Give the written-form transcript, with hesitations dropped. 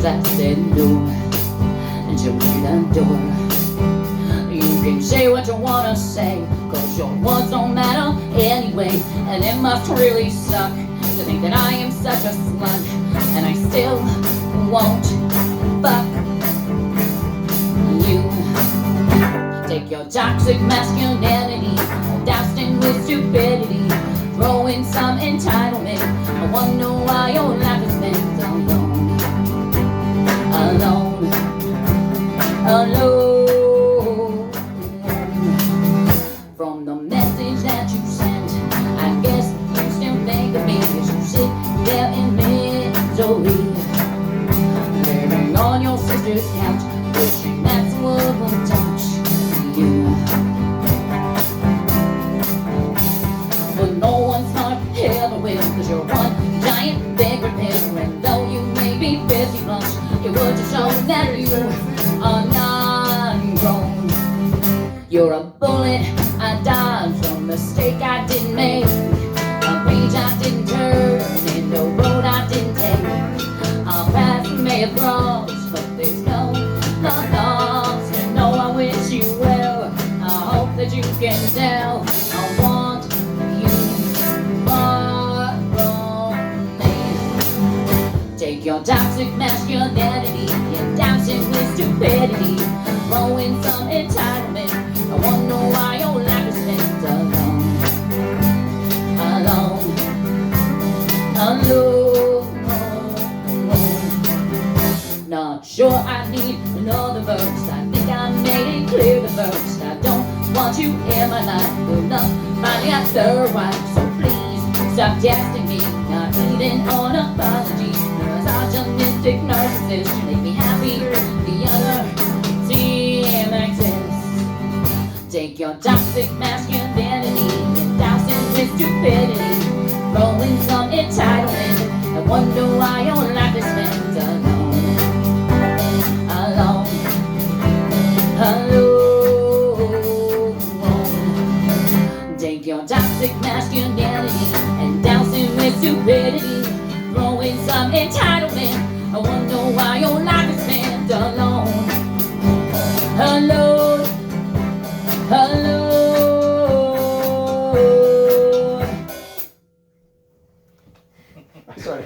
'cause I said no, and you opened the door. You can say what you wanna say, 'cause your words don't matter anyway. And it must really suck to think that I am such a slut, and I still won't fuck you. Take your toxic masculinity, doused in with stupidity, throw in some entitlement. I wonder why your life is spent alone, alone, alone. From the message that you sent, I guess you still think of me as you sit there in misery, living on your sister's couch, wishing that someone would touch you. But no one's heart ever will, 'cause you're one giant big repair. And though you may be 50 plus, it would just show that you are not grown. You're a bullet I dodged, a mistake I didn't make, a page I didn't turn, and a road I didn't take. Our paths may have crossed, but there's no loss. And no, I wish you well. I hope that you can tell I want you far from me. Take your toxic masculinity and douse it with stupidity, throw in some entitlement. I wonder why your life is spent alone, alone, alone. Not sure I need another verse. I think I made it clear the first. I don't want you in my life. Good enough, finally got the right. So please stop testing me. Not even an apology. Misogynistic narcissist. You make me happy. The other team exists. Take your toxic masculinity and douse it with stupidity, throw in some entitlement. I wonder why your life is spent alone, alone, alone. Take your toxic masculinity and douse it with stupidity, throw in some entitlement. I wonder why your life is spent alone, alone, alone. Sorry.